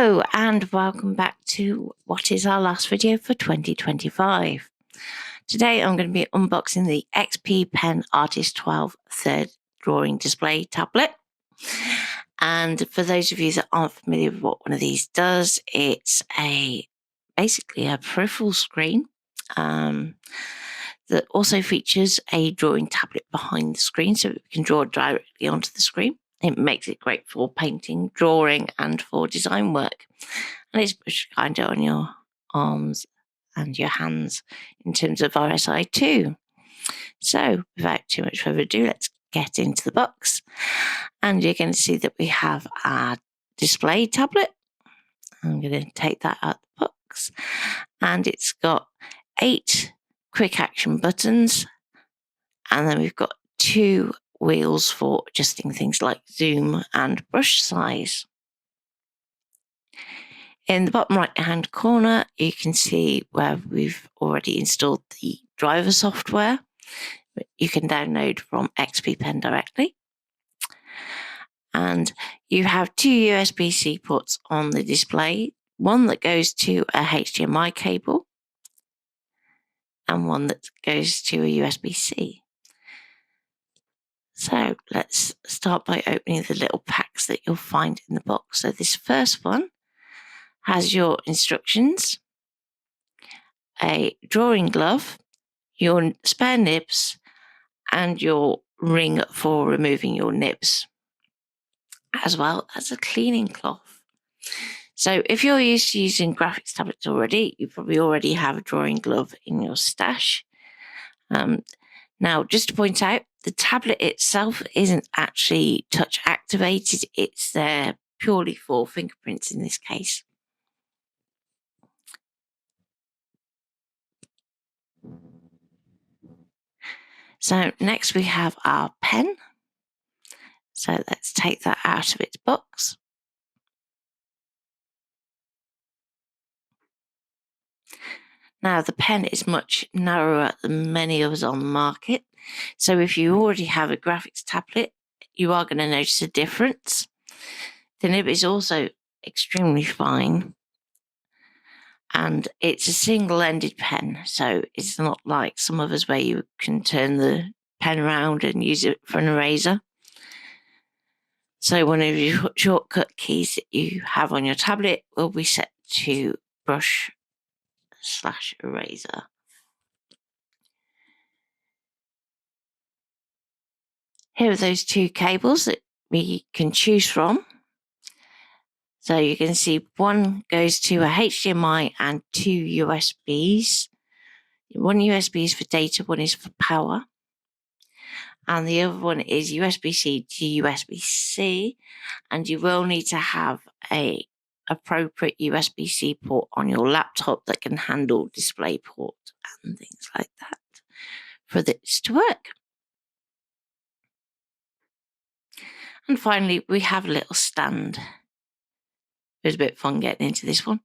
Hello and welcome back to what is our last video for 2025. Today I'm going to be unboxing the XP Pen Artist 12 third drawing display tablet. And for those of you that aren't familiar with what one of these does, it's basically a peripheral screen that also features a drawing tablet behind the screen, so it can draw directly onto the screen. It makes it great for painting, drawing, and for design work. And it's pushed kind of on your arms and your hands in terms of RSI too. So without too much further ado, let's get into the box. And you're going to see that we have our display tablet. I'm going to take that out of the box. And it's got 8 quick action buttons. And then we've got 2 wheels for adjusting things like zoom and brush size. In the bottom right hand corner, you can see where we've already installed the driver software that you can download from XP Pen directly. And you have 2 USB-C ports on the display, one that goes to a HDMI cable and one that goes to a USB-C. So let's start by opening the little packs that you'll find in the box. So this first one has your instructions, a drawing glove, your spare nibs, and your ring for removing your nibs, as well as a cleaning cloth. So if you're used to using graphics tablets already, you probably already have a drawing glove in your stash. Now, just to point out, the tablet itself isn't actually touch activated. It's there purely for fingerprints in this case. So next we have our pen. So let's take that out of its box. Now the pen is much narrower than many others on the market. So if you already have a graphics tablet, you are going to notice a difference. The nib is also extremely fine. And it's a single-ended pen, so it's not like some others where you can turn the pen around and use it for an eraser. So one of your shortcut keys that you have on your tablet will be set to brush/eraser. Here are those 2 cables that we can choose from. So you can see one goes to a HDMI and 2 USBs. One USB is for data, one is for power. And the other one is USB-C to USB-C. And you will need to have a appropriate USB-C port on your laptop that can handle DisplayPort and things like that for this to work. And finally, we have a little stand. It was a bit fun getting into this one.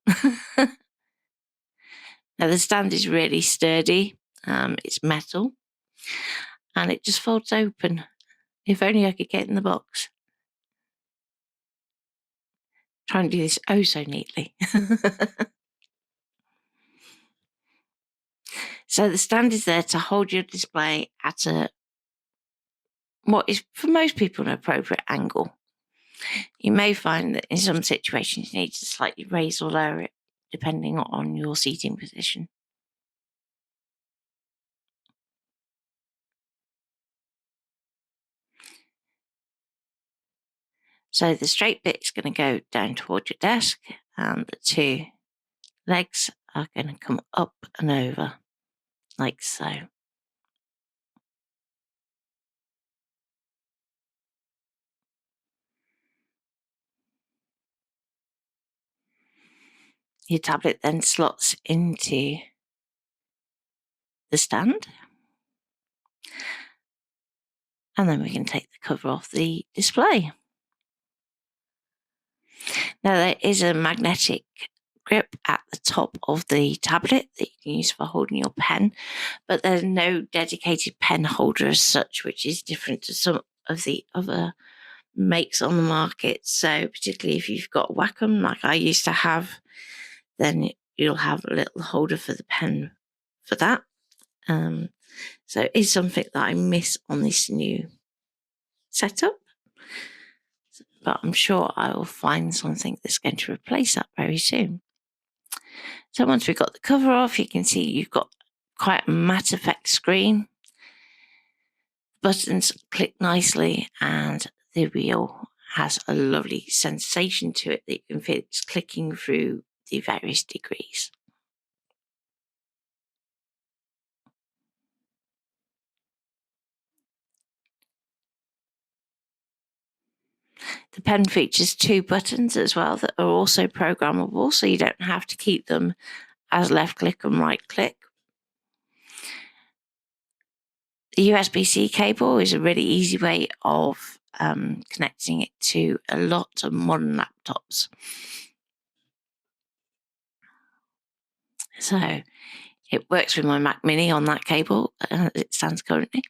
Now, the stand is really sturdy. It's metal. And it just folds open. If only I could get in the box. Try and do this oh so neatly. So the stand is there to hold your display at what is for most people an appropriate angle. You may find that in some situations you need to slightly raise or lower it depending on your seating position. So the straight bit is going to go down towards your desk, and the 2 legs are going to come up and over, like so. Your tablet then slots into the stand. And then we can take the cover off the display. Now there is a magnetic grip at the top of the tablet that you can use for holding your pen, but there's no dedicated pen holder as such, which is different to some of the other makes on the market. So particularly if you've got Wacom, like I used to have, then you'll have a little holder for the pen for that. So it's something that I miss on this new setup. But I'm sure I will find something that's going to replace that very soon. So once we've got the cover off, you can see you've got quite a matte effect screen. Buttons click nicely, and the wheel has a lovely sensation to it that you can feel it's clicking through the various degrees. The pen features 2 buttons as well that are also programmable, so you don't have to keep them as left click and right click. The USB-C cable is a really easy way of connecting it to a lot of modern laptops. So it works with my Mac Mini on that cable as it stands currently.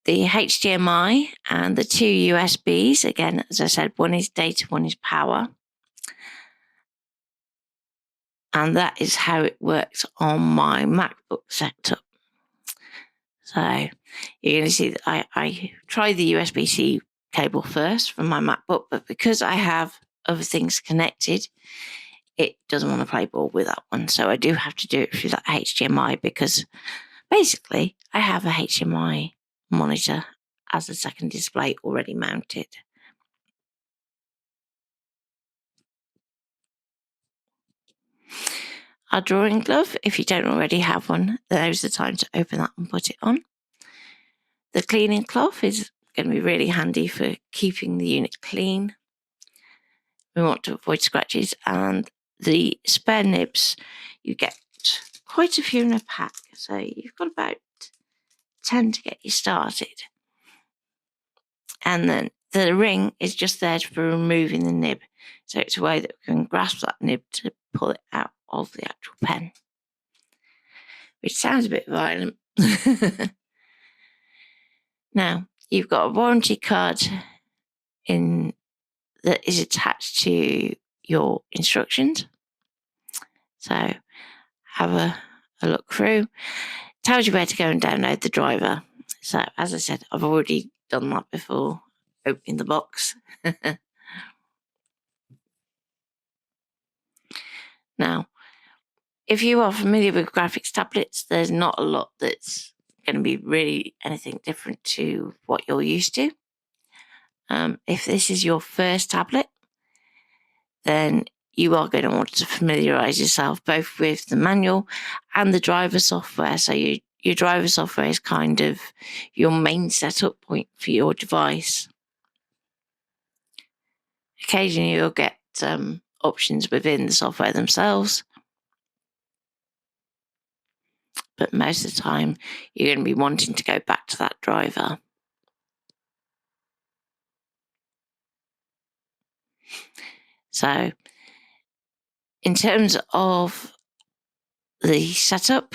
The HDMI and the 2 USBs, again, as I said, one is data, one is power. And that is how it works on my MacBook setup. So you're going to see that I tried the USB-C cable first from my MacBook, but because I have other things connected, it doesn't want to play ball with that one. So I do have to do it through that HDMI, because basically I have a HDMI monitor as a second display already mounted. Our drawing glove, if you don't already have one, there's the time to open that and put it on. The cleaning cloth is going to be really handy for keeping the unit clean. We want to avoid scratches, and the spare nibs, you get quite a few in a pack, so you've got about 10 to get you started. And then the ring is just there for removing the nib, so it's a way that we can grasp that nib to pull it out of the actual pen, which sounds a bit violent. Now, you've got a warranty card that is attached to your instructions. So have a look through. Tells you where to go and download the driver. So as I said, I've already done that before opening the box. Now, if you are familiar with graphics tablets, there's not a lot that's going to be really anything different to what you're used to. If this is your first tablet, then you are going to want to familiarize yourself both with the manual and the driver software. So your driver software is kind of your main setup point for your device. Occasionally you'll get options within the software themselves, but most of the time you're going to be wanting to go back to that driver. So in terms of the setup,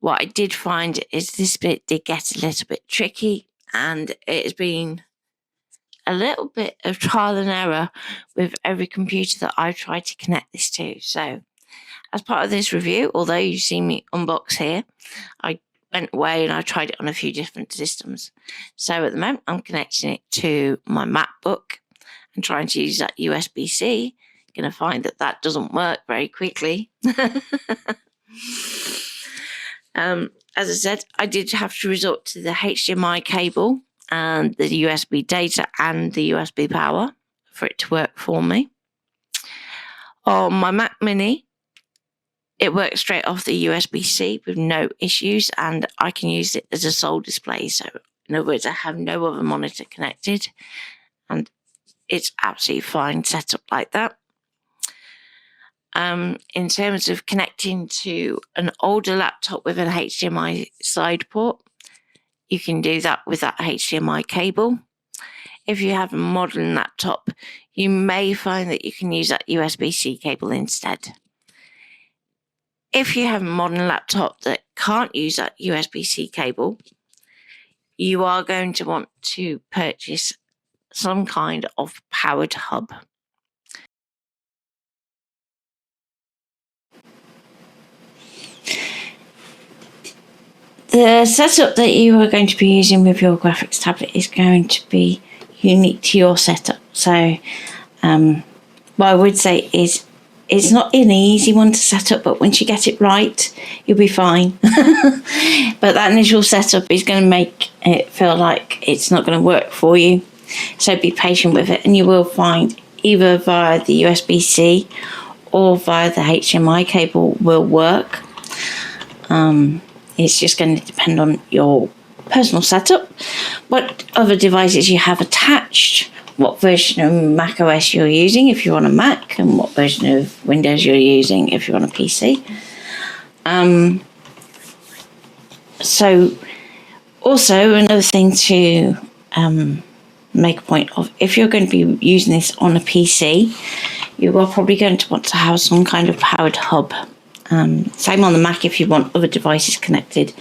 what I did find is this bit did get a little bit tricky, and it has been a little bit of trial and error with every computer that I've tried to connect this to. So as part of this review, although you see me unbox here, I went away and I tried it on a few different systems. So at the moment, I'm connecting it to my MacBook and trying to use that USB-C. Going to find that that doesn't work very quickly. As I said, I did have to resort to the HDMI cable and the USB data and the USB power for it to work for me. On my Mac Mini, it works straight off the USB-C with no issues, and I can use it as a sole display. So in other words, I have no other monitor connected, and it's absolutely fine set up like that. In terms of connecting to an older laptop with an HDMI side port, you can do that with that HDMI cable. If you have a modern laptop, you may find that you can use that USB-C cable instead. If you have a modern laptop that can't use that USB-C cable, you are going to want to purchase some kind of powered hub. The setup that you are going to be using with your graphics tablet is going to be unique to your setup. So what I would say is it's not an easy one to set up, but once you get it right, you'll be fine. But that initial setup is going to make it feel like it's not going to work for you. So be patient with it, and you will find either via the USB-C or via the HDMI cable will work. It's just going to depend on your personal setup, what other devices you have attached, what version of Mac OS you're using if you're on a Mac, and what version of Windows you're using if you're on a PC. So also another thing to make a point of, if you're going to be using this on a PC, you are probably going to want to have some kind of powered hub. Same on the Mac if you want other devices connected.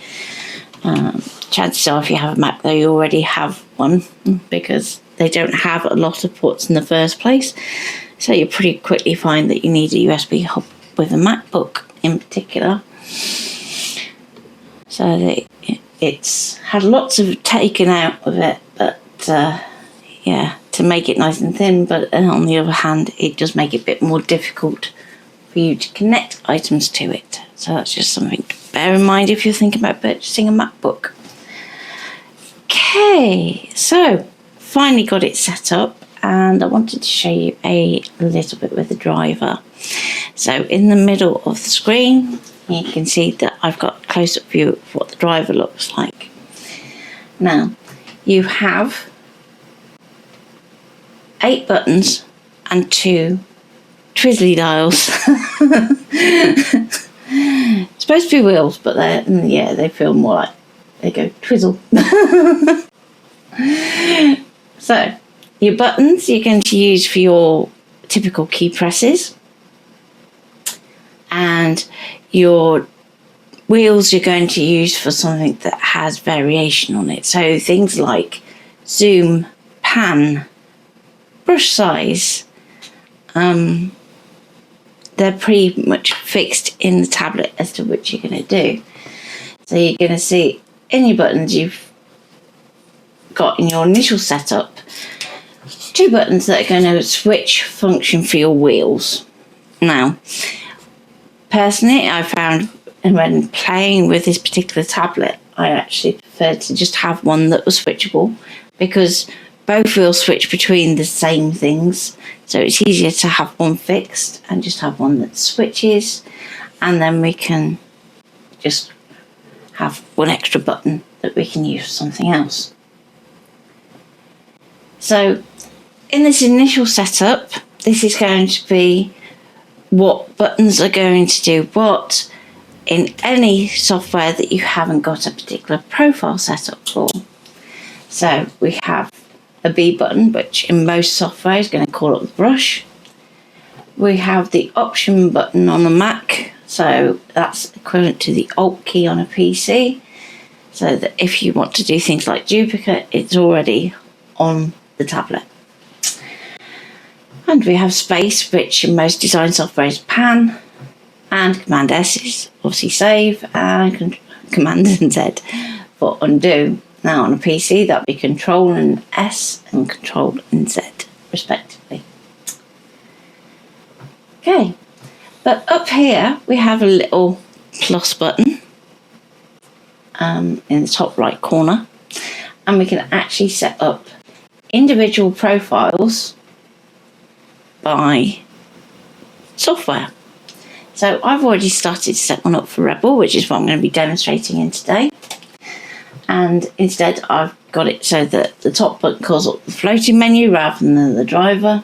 Chances are if you have a Mac though, you already have one, because they don't have a lot of ports in the first place. So you pretty quickly find that you need a USB hub with a MacBook in particular. So it's had lots of taken out of it, but yeah, to make it nice and thin. But on the other hand, it does make it a bit more difficult for you to connect items to it. So that's just something to bear in mind if you're thinking about purchasing a MacBook. Okay, so finally got it set up, and I wanted to show you a little bit with the driver. So in the middle of the screen, you can see that I've got a close-up view of what the driver looks like. Now, you have 8 buttons and 2 twizzly dials. Supposed to be wheels, but they feel more like they go twizzle. So your buttons you're going to use for your typical key presses, and your wheels you're going to use for something that has variation on it. So things like zoom, pan, brush size, they're pretty much fixed in the tablet as to which you're going to do. So you're going to see any buttons you've got in your initial setup, 2 buttons that are going to switch function for your wheels. Now, personally, I found when playing with this particular tablet, I actually preferred to just have one that was switchable, because both wheels switch between the same things. So it's easier to have one fixed and just have one that switches, and then we can just have one extra button that we can use for something else. So in this initial setup, this is going to be what buttons are going to do what in any software that you haven't got a particular profile set up for. So we have a B button, which in most software is going to call up the brush. We have the option button on a Mac, so that's equivalent to the Alt key on a PC, so that if you want to do things like duplicate, it's already on the tablet. And we have space, which in most design software is pan, and Command S is obviously save, and Command and Z for undo. Now on a PC, that'd be Control and S and Control and Z respectively. Okay, but up here we have a little plus button in the top right corner, and we can actually set up individual profiles by software. So I've already started to set one up for Rebelle, which is what I'm going to be demonstrating in today. And instead I've got it so that the top button calls up the floating menu rather than the driver.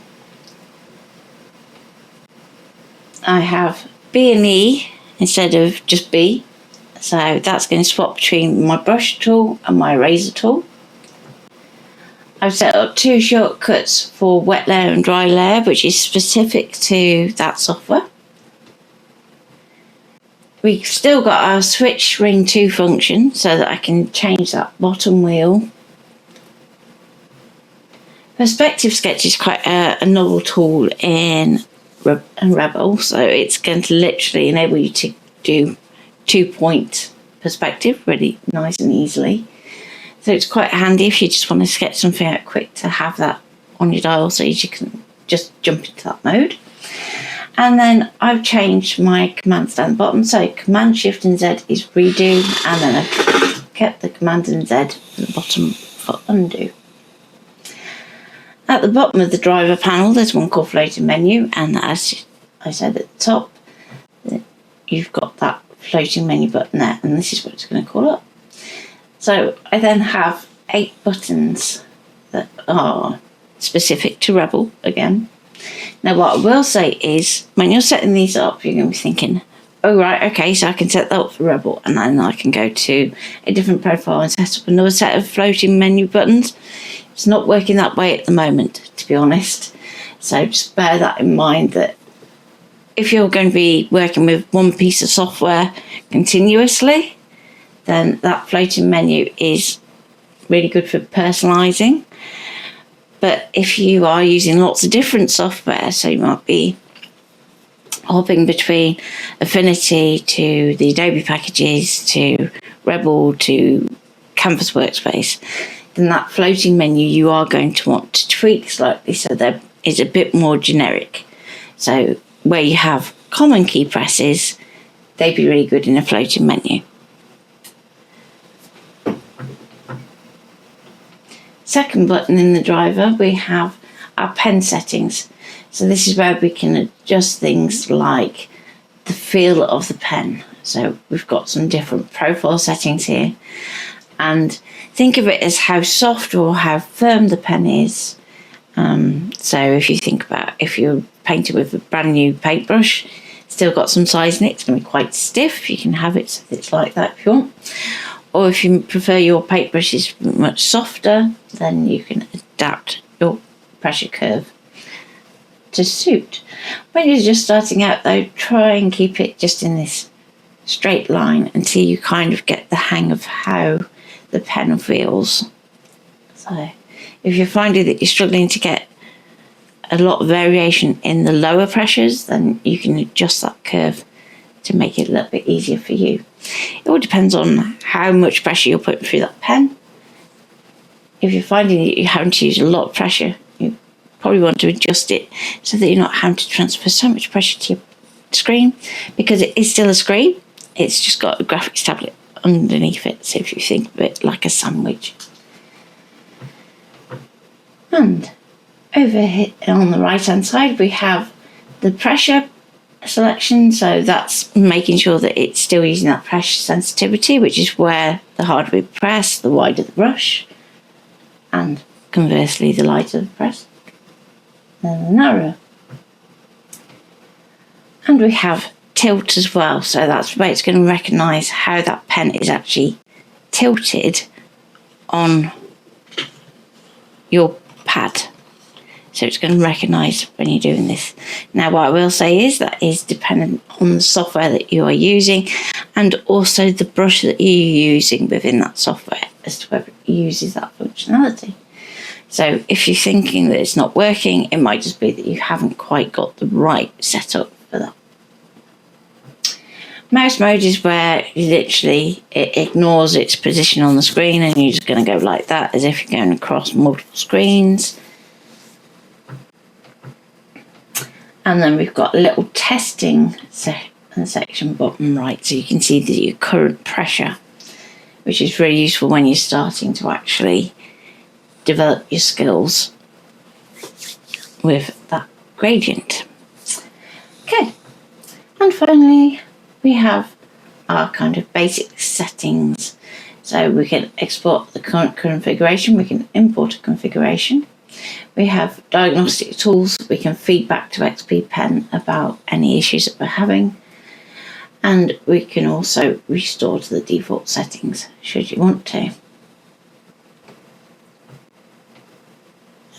I have B and E instead of just B, so that's going to swap between my brush tool and my eraser tool. I've set up 2 shortcuts for wet layer and dry layer, which is specific to that software. We've still got our switch ring 2 function, so that I can change that bottom wheel Perspective sketch is quite a novel tool in Rebelle, so it's going to literally enable you to do 2-point perspective really nice and easily. So it's quite handy if you just want to sketch something out quick to have that on your dial so you can just jump into that mode. And then I've changed my commands down the bottom. So Command Shift and Z is redo, and then I've kept the Command and Z at the bottom for undo. At the bottom of the driver panel, there's one called Floating Menu, and as I said at the top, you've got that floating menu button there, and this is what it's going to call up. So I then have 8 buttons that are specific to Rebelle again. Now what I will say is, when you're setting these up, you're going to be thinking, oh right, okay, so I can set that up for Rebelle, and then I can go to a different profile and set up another set of floating menu buttons. It's not working that way at the moment, to be honest. So just bear that in mind, that if you're going to be working with one piece of software continuously, then that floating menu is really good for personalising. But if you are using lots of different software, so you might be hopping between Affinity to the Adobe packages to Rebelle to Canvas Workspace, then that floating menu you are going to want to tweak slightly so that it's a bit more generic. So where you have common key presses, they'd be really good in a floating menu. Second button in the driver, we have our pen settings. So this is where we can adjust things like the feel of the pen. So we've got some different profile settings here, and think of it as how soft or how firm the pen is. So if you think about if you're painting with a brand new paintbrush, still got some size in it, it's going to be quite stiff. You can have it so that it's like that if you want. Or if you prefer your paintbrush is much softer, then you can adapt your pressure curve to suit. When you're just starting out though, try and keep it just in this straight line until you kind of get the hang of how the pen feels. So if you're finding that you're struggling to get a lot of variation in the lower pressures, then you can adjust that curve to make it a little bit easier for you. It all depends on how much pressure you're putting through that pen. If you're finding that you're having to use a lot of pressure, you probably want to adjust it so that you're not having to transfer so much pressure to your screen, because it is still a screen. It's just got a graphics tablet underneath it. So if you think of it like a sandwich. And over here on the right hand side, we have the pressure selection. So that's making sure that it's still using that pressure sensitivity, which is where the harder we press, the wider the brush, and conversely the lighter the press, then the narrower. And we have tilt as well, so that's where it's going to recognise how that pen is actually tilted on your pad. So it's going to recognise when you're doing this. Now what I will say is that is dependent on the software that you are using, and also the brush that you're using within that software as to whether it uses that functionality. So if you're thinking that it's not working, it might just be that you haven't quite got the right setup for that. Mouse mode is where literally it ignores its position on the screen, and you're just going to go like that as if you're going across multiple screens. And then we've got a little testing section bottom right, so you can see your current pressure, which is really useful when you're starting to actually develop your skills with that gradient. Okay, and finally we have our kind of basic settings. So we can export the current configuration, we can import a configuration. We have diagnostic tools. We can feed back to XP Pen about any issues that we're having, and we can also restore to the default settings should you want to.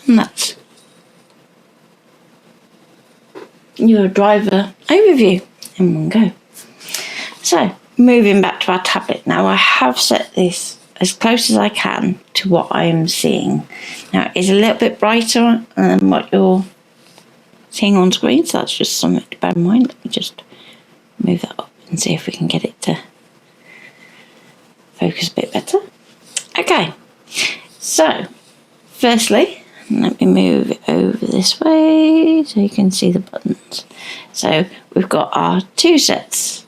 And that's your driver overview in one go. So moving back to our tablet now, I have set this as close as I can to what I am seeing. Now, it's a little bit brighter than what you're seeing on screen, so that's just something to bear in mind. Let me just move that up and see if we can get it to focus a bit better. Okay, so firstly, let me move it over this way so you can see the buttons. So we've got our 2 sets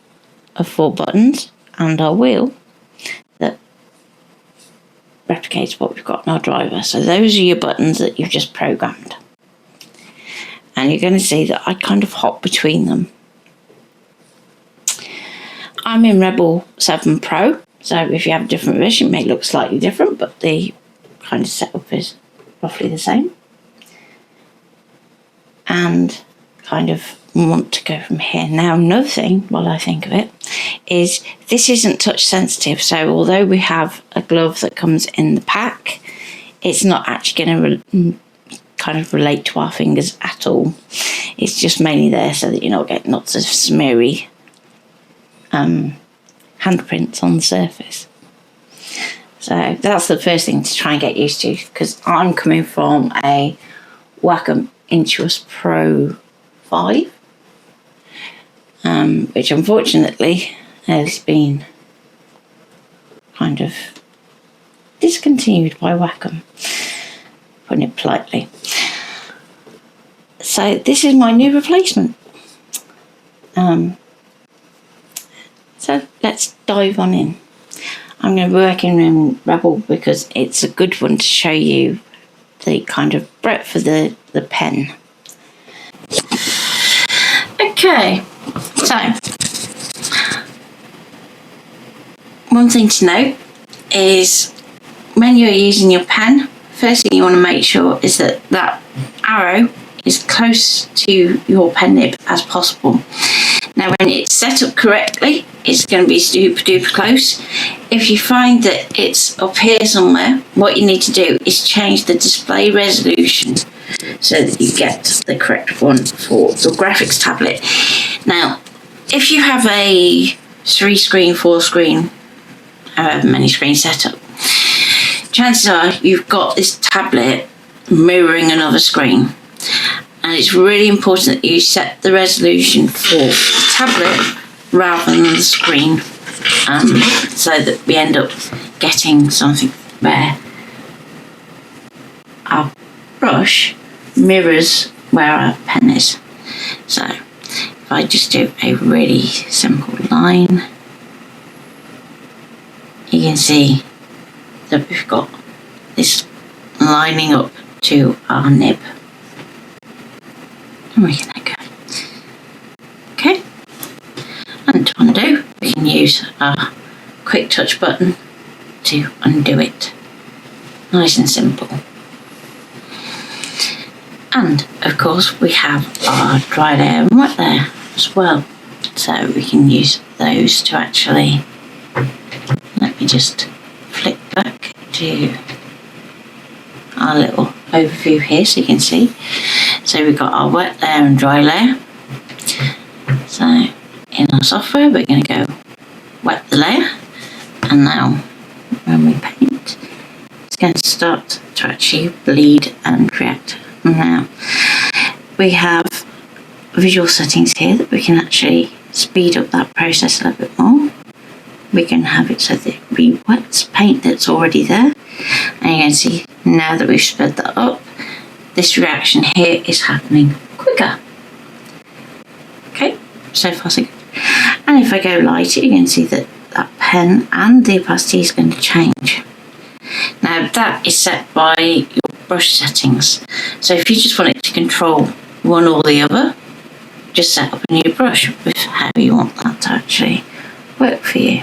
of 4 buttons and our wheel that replicates what we've got in our driver. So those are your buttons that you've just programmed. And you're going to see that I kind of hop between them. I'm in Rebelle 7 Pro, so if you have a different version, it may look slightly different, but the kind of setup is roughly the same. And kind of want to go from here. Now, another thing, while I think of it, is this isn't touch sensitive. So although we have a glove that comes in the pack, it's not actually going to kind of relate to our fingers at all. It's just mainly there so that you're not getting lots of smeary handprints on the surface. So that's the first thing to try and get used to, because I'm coming from a Wacom Intuos Pro 5, which unfortunately has been kind of discontinued by Wacom, putting it politely. So this is my new replacement. So let's dive on in. I'm going to be working in Rebelle because it's a good one to show you the kind of breadth of the pen. Okay, so one thing to note is when you're using your pen, first thing you want to make sure is that that arrow is close to your pen nib as possible. Now, when it's set up correctly, it's going to be super duper close. If you find that it's up here somewhere, what you need to do is change the display resolution so that you get the correct one for the graphics tablet. Now, if you have a 3-screen, 4-screen, however many screen setup, chances are you've got this tablet mirroring another screen. And it's really important that you set the resolution for the tablet rather than the screen, so that we end up getting something where our brush mirrors where our pen is. So if I just do a really simple line, you can see that we've got this lining up to our nib. And we can let go. Okay, and to undo, we can use our quick touch button to undo it. Nice and simple. And of course, we have our dry layer and wet layer as well. So we can use those to actually, let me just flick back to our little overview here so you can see. So we've got our wet layer and dry layer. So in our software, we're going to go wet the layer, and now when we paint, it's going to start to actually bleed and react. Now we have visual settings here that we can actually speed up that process a little bit more. We can have it so that it re-wets paint that's already there, and you can see now that we've sped that up, this reaction here is happening quicker. Okay, so far so good. And if I go lighter, you can see that that pen and the opacity is going to change. Now that is set by your brush settings. So if you just want it to control one or the other, just set up a new brush with how you want that to actually work for you.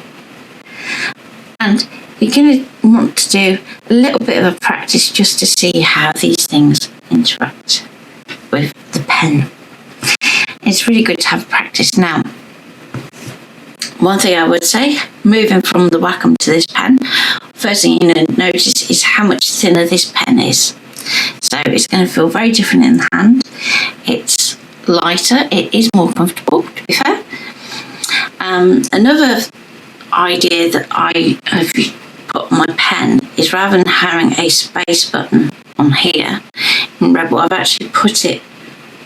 And you're going to want to do a little bit of a practice just to see how these things interact with the pen. It's really good to have practice. Now, one thing I would say, moving from the Wacom to this pen, first thing you're going to notice is how much thinner this pen is. So it's going to feel very different in the hand. It's lighter, it is more comfortable, to be fair. Another idea that I have put on my pen is, rather than having a space button on here in Rebelle, I've actually put it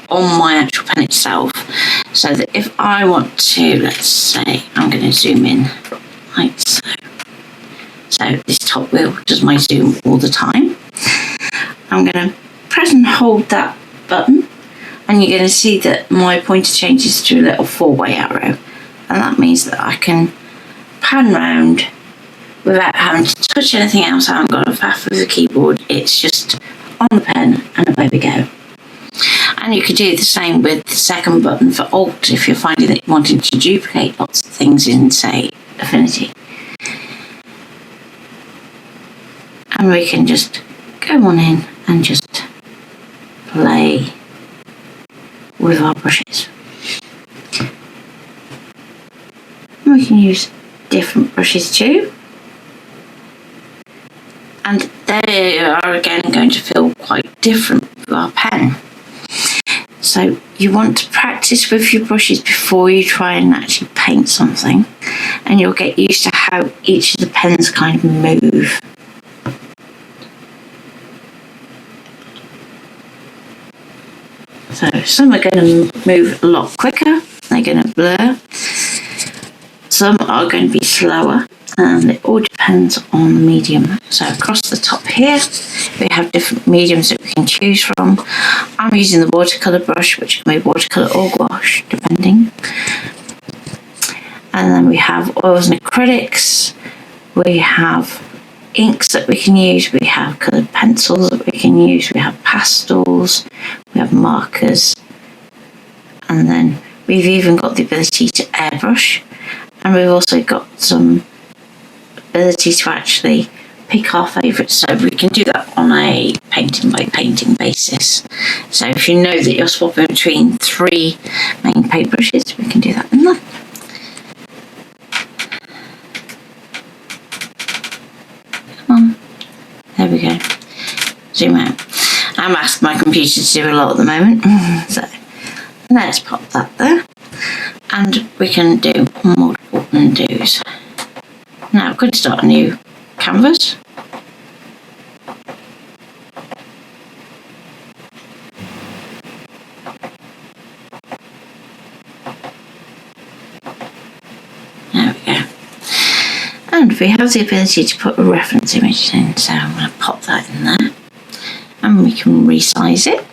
on my actual pen itself, so that if I want to, let's say, I'm going to zoom in like so. So this top wheel does my zoom all the time. I'm going to press and hold that button, and you're going to see that my pointer changes to a little 4-way arrow, and that means that I can pan round without having to touch anything else. I haven't got a faff with the keyboard, it's just on the pen and away we go. And you could do the same with the second button for Alt if you're finding that you're wanting to duplicate lots of things in, say, Affinity. And we can just go on in and just play with our brushes. And we can use different brushes too. And they are again going to feel quite different with our pen. So you want to practice with your brushes before you try and actually paint something, and you'll get used to how each of the pens kind of move. So some are going to move a lot quicker, they're going to blur. Some are going to be slower, and it all depends on the medium. So across the top here, we have different mediums that we can choose from. I'm using the watercolour brush, which can be watercolour or gouache, depending. And then we have oils and acrylics. We have inks that we can use. We have coloured pencils that we can use. We have pastels. We have markers. And then we've even got the ability to airbrush. And we've also got some ability to actually pick our favourites, so we can do that on a painting by painting basis. So if you know that you're swapping between 3 main paintbrushes, we can do that in there. Come on, there we go. Zoom out. I'm asking my computer to do a lot at the moment, so let's pop that there, and we can do multiple undos. Now, I'm going to start a new canvas. There we go. And we have the ability to put a reference image in, so I'm going to pop that in there. And we can resize it.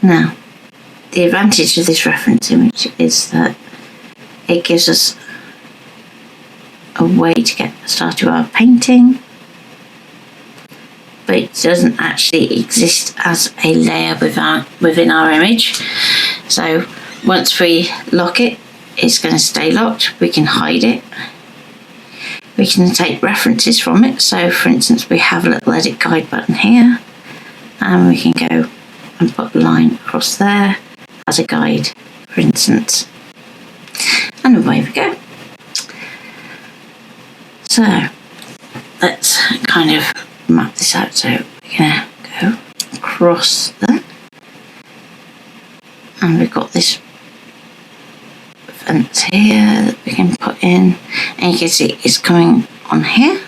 Now, the advantage of this reference image is that it gives us a way to get started with our painting, but it doesn't actually exist as a layer within our image. So once we lock it, it's going to stay locked. We can hide it. We can take references from it. So for instance, we have a little edit guide button here, and we can go and put a line across there as a guide, for instance. And away we go. So let's kind of map this out. So we're going to go across there, and we've got this fence here that we can put in, and you can see it's coming on here,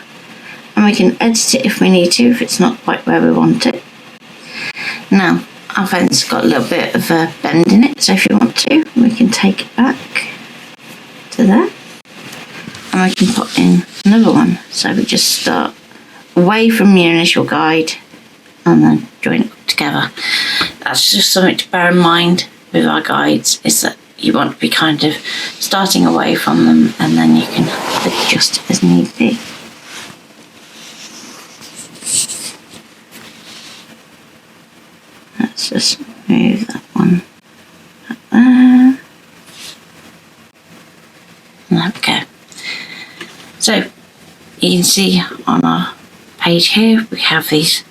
and we can edit it if we need to, if it's not quite where we want it. Now our fence has got a little bit of a bend in it, so if you want to, we can take it back to there, and we can put in another one. So we just start away from your initial guide and then join it together. That's just something to bear in mind with our guides, is that you want to be kind of starting away from them, and then you can adjust as need be. Let's just move that one up there. There we go. So you can see on our page here we have these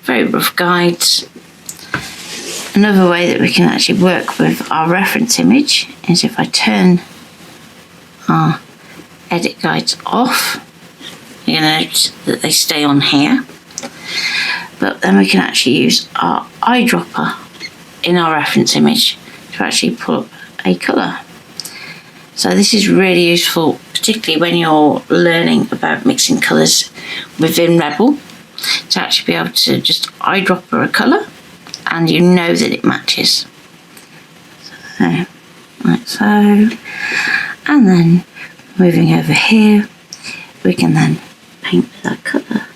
very rough guides. Another way that we can actually work with our reference image is if I turn our edit guides off, you're going to notice that they stay on here. But then we can actually use our eyedropper in our reference image to actually pull up a colour. So this is really useful, particularly when you're learning about mixing colours within Rebelle, to actually be able to just eyedropper a colour and you know that it matches. So, like so. And then moving over here, we can then paint with that colour.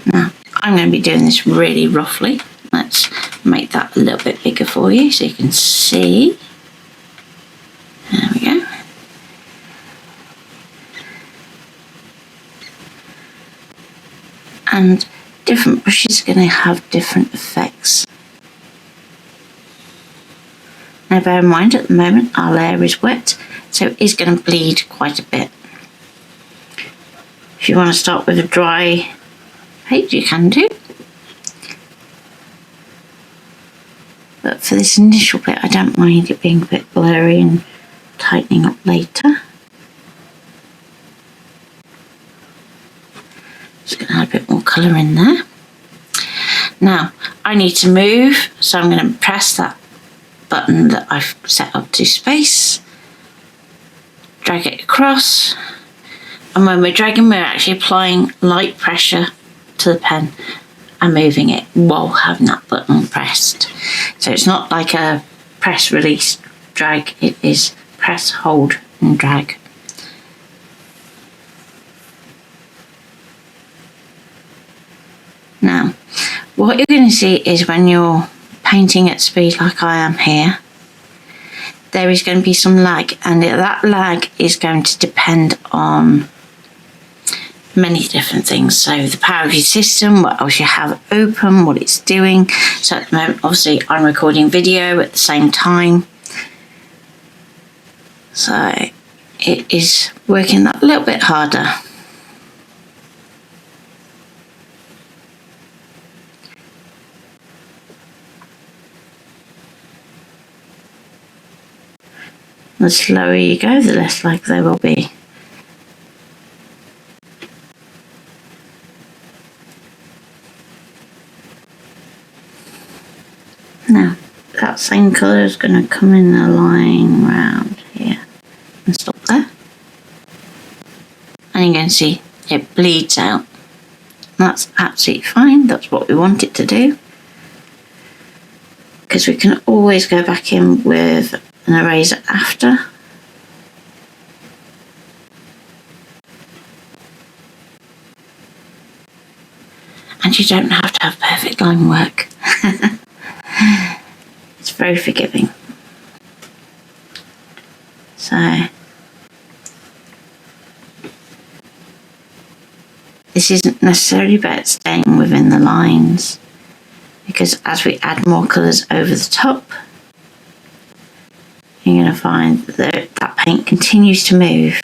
Now, I'm going to be doing this really roughly. Let's make that a little bit bigger for you so you can see. There we go. And different brushes are going to have different effects. Now bear in mind, at the moment our layer is wet, so it is going to bleed quite a bit. If you want to start with a dry paint, you can do. But for this initial bit, I don't mind it being a bit blurry and tightening up later. Just going to add a bit more colour in there. Now, I need to move, so I'm going to press that button that I've set up to space, drag it across, and when we're dragging, we're actually applying light pressure to the pen and moving it while having that button pressed. So it's not like a press, release, drag, it is press, hold and drag. Now, what you're going to see is when you're painting at speed like I am here, there is going to be some lag, and that lag is going to depend on many different things. So the power of your system, what else you have open, what it's doing. So at the moment, obviously, I'm recording video at the same time. So it is working that a little bit harder. The slower you go, the less lag there will be. Now, that same colour is going to come in a line round here and stop there. And you're going to see it bleeds out. That's absolutely fine. That's what we want it to do. Because we can always go back in with an eraser after. And you don't have to have perfect line work. It's very forgiving. So this isn't necessarily about staying within the lines, because as we add more colours over the top, you're going to find that that paint continues to move.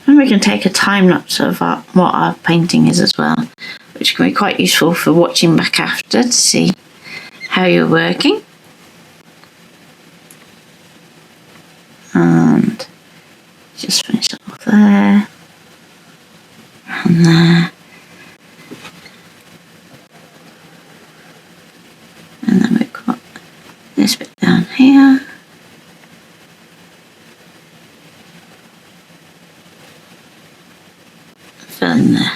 And we can take a time lapse of what our painting is as well, which can be quite useful for watching back after to see how you're working. And just finish it off there and there. And then we've got this bit down here. Fill in there.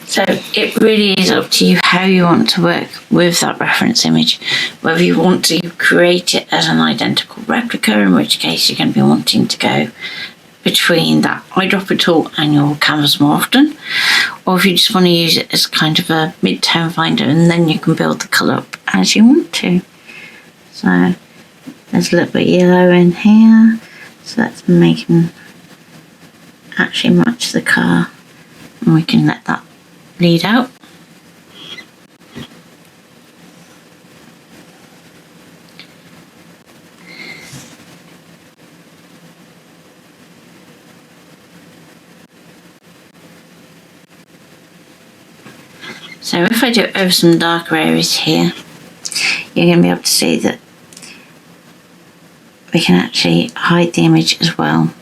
So it really is up to you how you want to work with that reference image, whether you want to create it as an identical replica, in which case you're going to be wanting to go between that eyedropper tool and your canvas more often, or if you just want to use it as kind of a mid-tone finder, and then you can build the colour up as you want to. So there's a little bit of yellow in here, so that's making actually match the car, and we can let that bleed out. So if I do it over some darker areas here, you're going to be able to see that we can actually hide the image as well.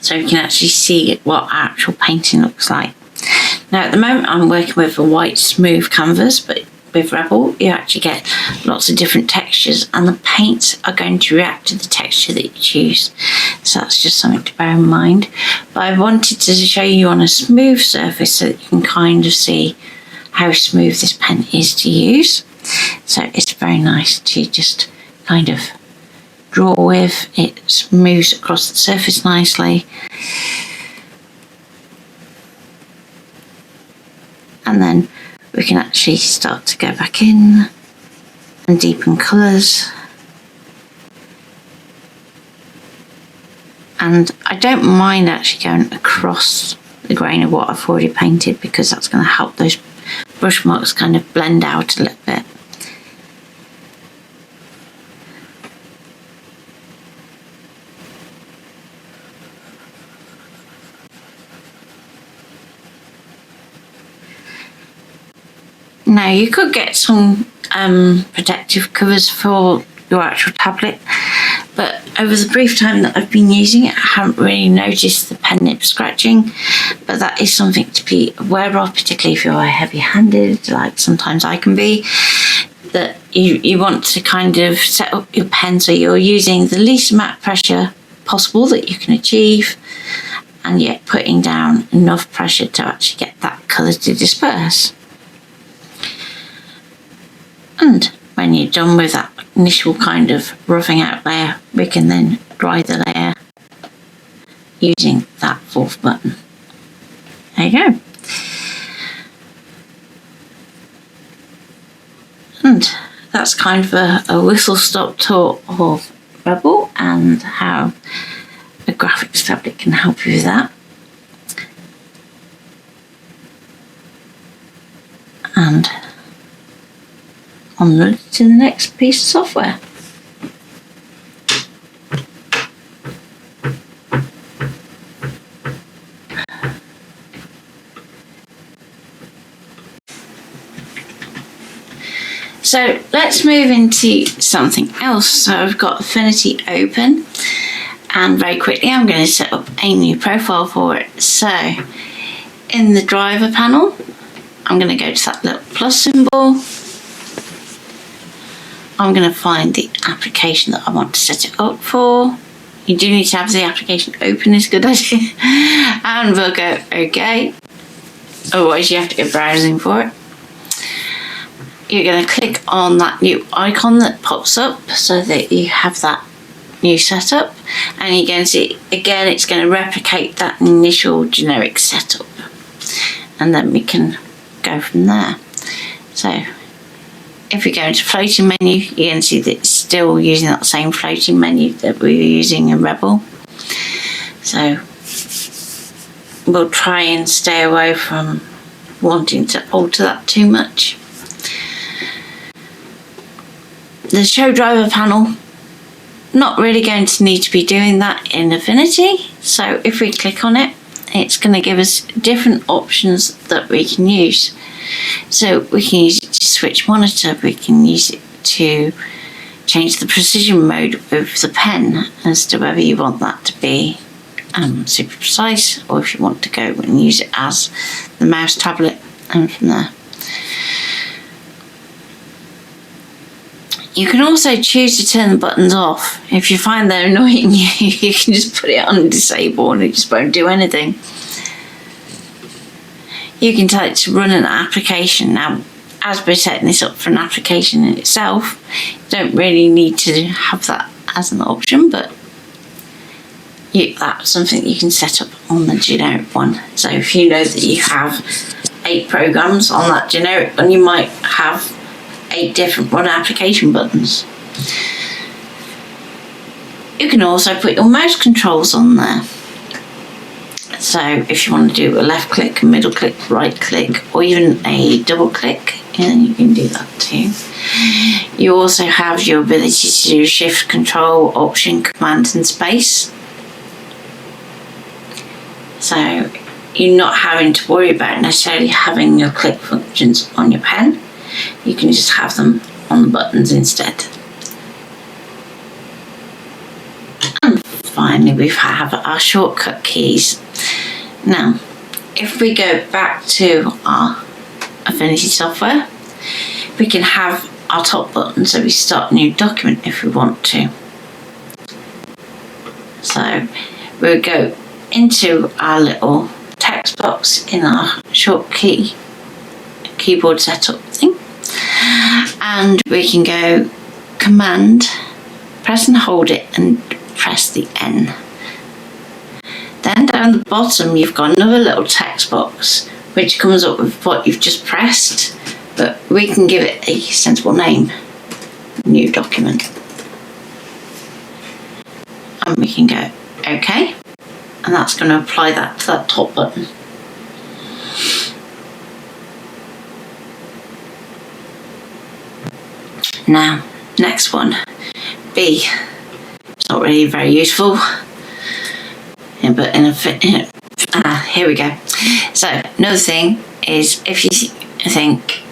So so we can actually see what our actual painting looks like. Now at the moment I'm working with a white smooth canvas, but with Rebelle you actually get lots of different textures and the paints are going to react to the texture that you choose. So that's just something to bear in mind. But I wanted to show you on a smooth surface so that you can kind of see how smooth this pen is to use. So it's very nice to just kind of draw with. It moves across the surface nicely. And then we can actually start to go back in and deepen colours. And I don't mind actually going across the grain of what I've already painted, because that's going to help those brush marks kind of blend out a little bit. Now you could get some protective covers for your actual tablet, but over the brief time that I've been using it, I haven't really noticed the pen nib scratching, but that is something to be aware of, particularly if you're heavy-handed, like sometimes I can be, that you want to kind of set up your pen so you're using the least amount of pressure possible that you can achieve, and yet putting down enough pressure to actually get that colour to disperse. And when you're done with that initial kind of roughing out layer, we can then dry the layer using that fourth button. There you go. And that's kind of a whistle-stop tour of Rebelle and how a graphics tablet can help you with that. And onward to the next piece of software. So let's move into something else. So I've got Affinity open, and very quickly I'm going to set up a new profile for it. So in the driver panel, I'm going to go to that little plus symbol. I'm going to find the application that I want to set it up for. You do need to have the application open, is a good idea. And we'll go OK. Otherwise you have to go browsing for it. You're going to click on that new icon that pops up so that you have that new setup. And you're going to see, again, it's going to replicate that initial generic setup. And then we can go from there. So if we go into floating menu, you can see that it's still using that same floating menu that we were using in Rebelle. So we'll try and stay away from wanting to alter that too much. The show driver panel, not really going to need to be doing that in Affinity. So if we click on it, it's going to give us different options that we can use. So we can use it to switch monitor, we can use it to change the precision mode of the pen as to whether you want that to be super precise, or if you want to go and use it as the mouse tablet, and from there. You can also choose to turn the buttons off. If you find they're annoying you, you can just put it on disable and it just won't do anything. You can tell it to run an application. Now, as we're setting this up for an application in itself, you don't really need to have that as an option, but that's something you can set up on the generic one. So if you know that you have 8 programs on that generic one, you might have 8 different run application buttons. You can also put your mouse controls on there. So if you want to do a left click, middle click, right click, or even a double click, then you can do that too. You also have your ability to do shift, control, option, command and space. So you're not having to worry about necessarily having your click functions on your pen. You can just have them on the buttons instead. And finally we have our shortcut keys. Now, if we go back to our Affinity software, we can have our top button, so we start a new document if we want to. So we'll go into our little text box in our keyboard setup thing, and we can go Command, press and hold it, and press the N. Then down the bottom you've got another little text box which comes up with what you've just pressed, but we can give it a sensible name, new document, and we can go OK, and that's going to apply that to that top button. Now, next one, B. It's not really very useful, but here we go. So another thing is, if you think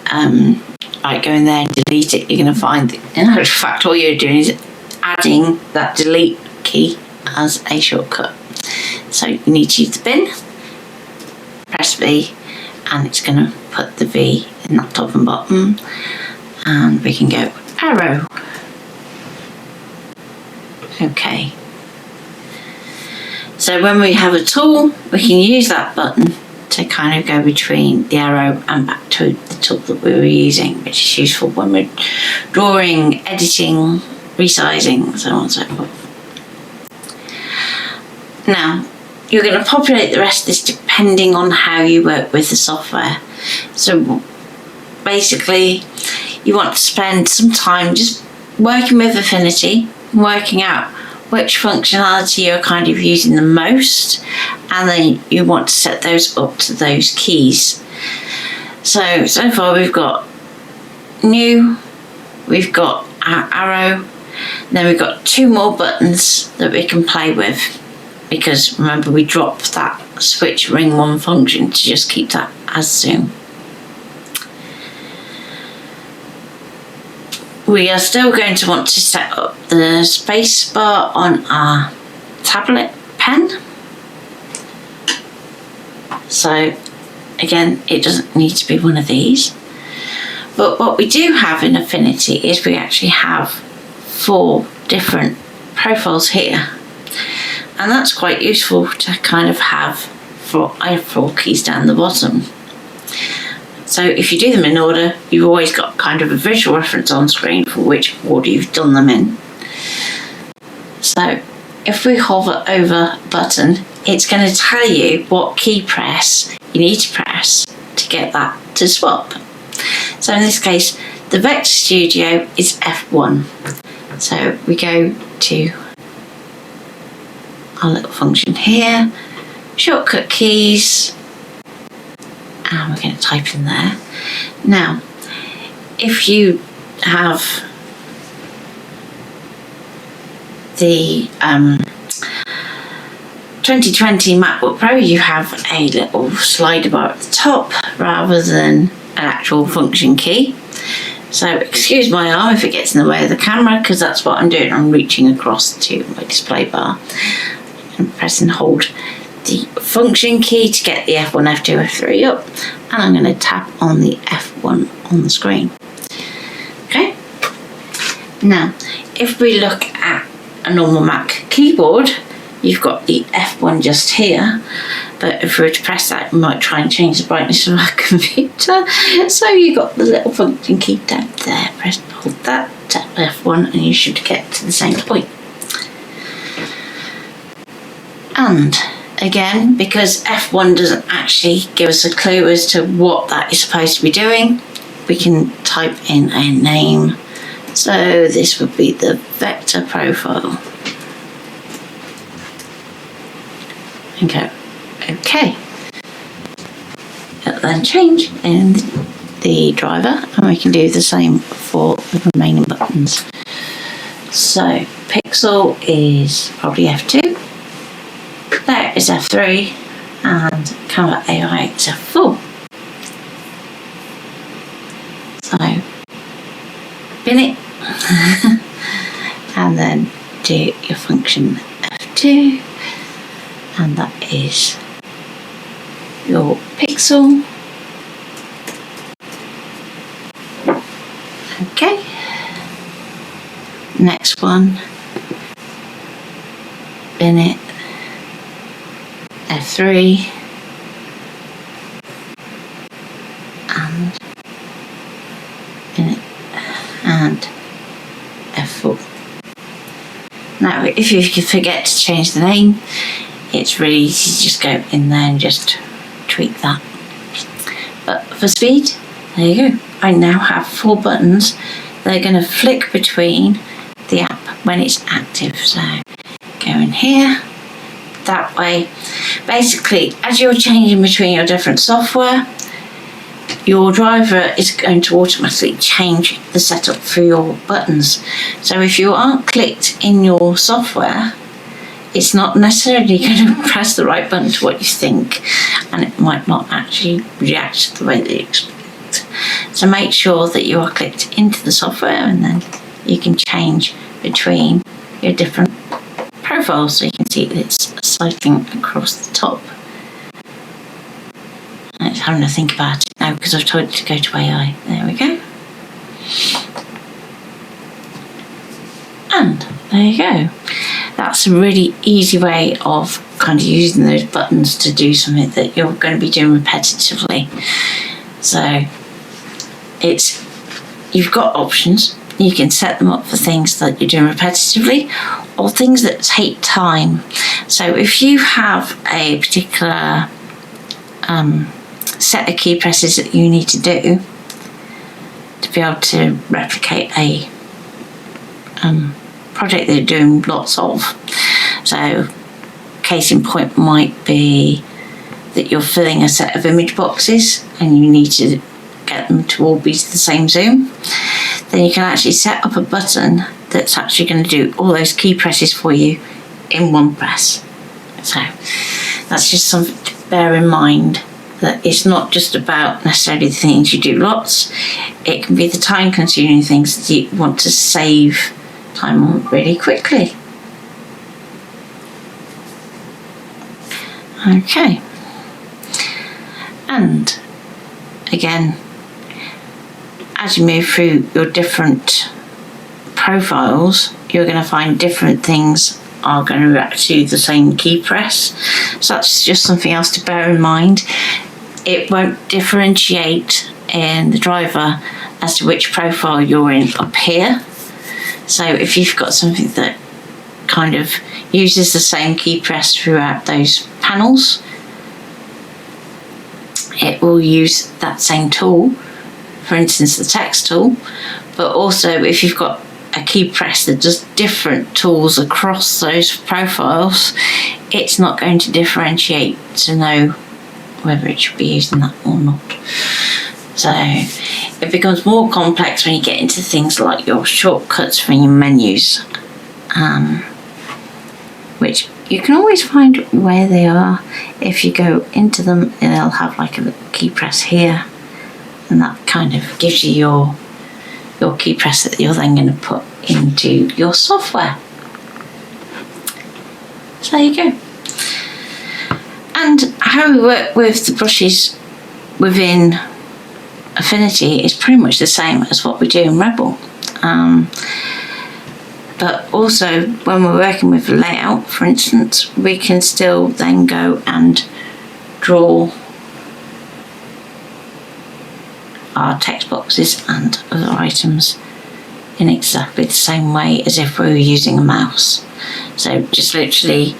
right, go in there and delete it, you're going to find that in actual fact all you're doing is adding that delete key as a shortcut. So you need to use the bin, press V, and it's going to put the V in that top and bottom, and we can go arrow. Okay. So when we have a tool, we can use that button to kind of go between the arrow and back to the tool that we were using, which is useful when we're drawing, editing, resizing, so on and so forth. Now, you're going to populate the rest of this depending on how you work with the software. So basically, you want to spend some time just working with Affinity, working out which functionality you're kind of using the most, and then you want to set those up to those keys. So far we've got new, we've got our arrow, then we've got two more buttons that we can play with, because remember we dropped that switch ring one function to just keep that as zoom. We are still going to want to set up the space bar on our tablet pen. So again, it doesn't need to be one of these. But what we do have in Affinity is we actually have 4 different profiles here. And that's quite useful to kind of have for F4 keys down the bottom. So if you do them in order, you've always got kind of a visual reference on screen for which order you've done them in. So if we hover over a button, it's going to tell you what key press you need to press to get that to swap. So in this case, the Vector Studio is F1. So we go to our little function here, shortcut keys, and we're going to type in there. Now, if you have the 2020 MacBook Pro, you have a little slider bar at the top rather than an actual function key. So excuse my arm if it gets in the way of the camera, because that's what I'm doing. I'm reaching across to my display bar and press and hold the function key to get the F1, F2, F3 up, and I'm going to tap on the F1 on the screen. Okay. Now, if we look at a normal Mac keyboard, you've got the F1 just here, but if we were to press that, we might try and change the brightness of our computer. So you've got the little function key down there. Press and hold that, tap F1, and you should get to the same point. And again, because F1 doesn't actually give us a clue as to what that is supposed to be doing, we can type in a name. So this would be the vector profile. And go OK. It'll then change in the driver, and we can do the same for the remaining buttons. So pixel is probably F2. There is F3, and camera AI is F4. So bin it, and then do your function F2. to, and that is your pixel. Okay, next one, minute, F3, and minute, and F4. Now, if you forget to change the name, it's really easy to just go in there and just tweak that. But for speed, there you go. I now have 4 buttons. They're going to flick between the app when it's active. So go in here. That way, basically, as you're changing between your different software, your driver is going to automatically change the setup for your buttons. So if you aren't clicked in your software, it's not necessarily going to press the right button to what you think, and it might not actually react the way that you expect. So make sure that you are clicked into the software, and then you can change between your different profiles. So you can see that it's cycling across the top. And it's having to think about it now because I've told it to go to AI. There we go. And there you go. That's a really easy way of kind of using those buttons to do something that you're going to be doing repetitively. So you've got options. You can set them up for things that you're doing repetitively or things that take time. So if you have a particular set of key presses that you need to do to be able to replicate a project that you're doing lots of. So case in point might be that you're filling a set of image boxes and you need to get them to all be the same zoom. Then you can actually set up a button that's actually going to do all those key presses for you in one press. So that's just something to bear in mind, that it's not just about necessarily the things you do lots. It can be the time consuming things that you want to save time on really quickly. Okay, and again, as you move through your different profiles, you're going to find different things are going to react to the same key press. So that's just something else to bear in mind. It won't differentiate in the driver as to which profile you're in up here. So if you've got something that kind of uses the same key press throughout those panels, it will use that same tool, for instance the text tool, but also if you've got a key press that does different tools across those profiles, it's not going to differentiate to know whether it should be using that or not. So it becomes more complex when you get into things like your shortcuts from your menus, which you can always find where they are. If you go into them, they'll have like a little key press here, and that kind of gives you your key press that you're then going to put into your software. So there you go. And how we work with the brushes within Affinity is pretty much the same as what we do in Rebelle. But also when we're working with a layout, for instance, we can still then go and draw our text boxes and other items in exactly the same way as if we were using a mouse. So just literally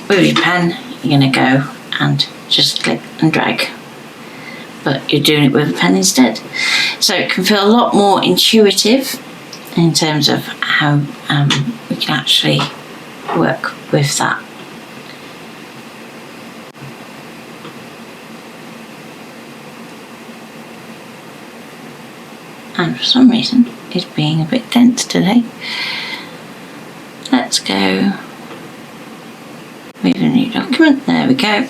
with your pen, you're going to go and just click and drag, but you're doing it with a pen instead. So it can feel a lot more intuitive in terms of how we can actually work with that. And for some reason it's being a bit dense today. Let's go with a new document. There we go.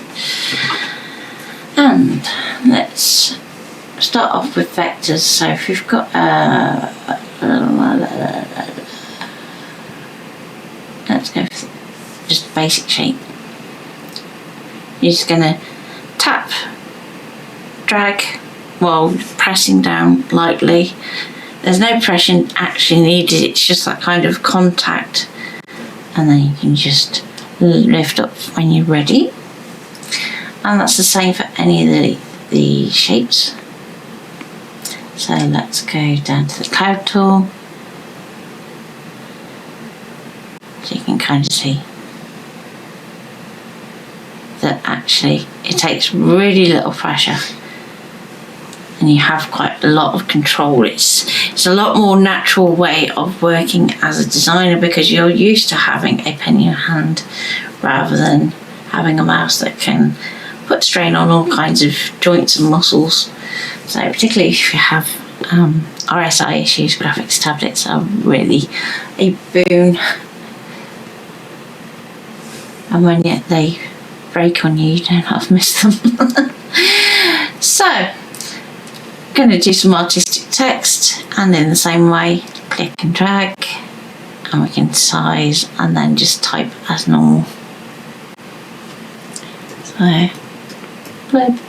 And let's start off with vectors. So if we've got let's go for basic shape. You're just going to tap, drag while pressing down lightly. There's no pressure actually needed, it's just that kind of contact, and then you can just lift up when you're ready. And that's the same for any of the shapes. So let's go down to the cloud tool, so you can kind of see that actually it takes really little pressure and you have quite a lot of control. It's a lot more natural way of working as a designer because you're used to having a pen in your hand rather than having a mouse that can put strain on all kinds of joints and muscles. So particularly if you have RSI issues, graphics tablets are really a boon. And when they break on you, you don't have to miss them. So, I'm going to do some artistic text, and in the same way, click and drag, and we can size and then just type as normal. So, blip.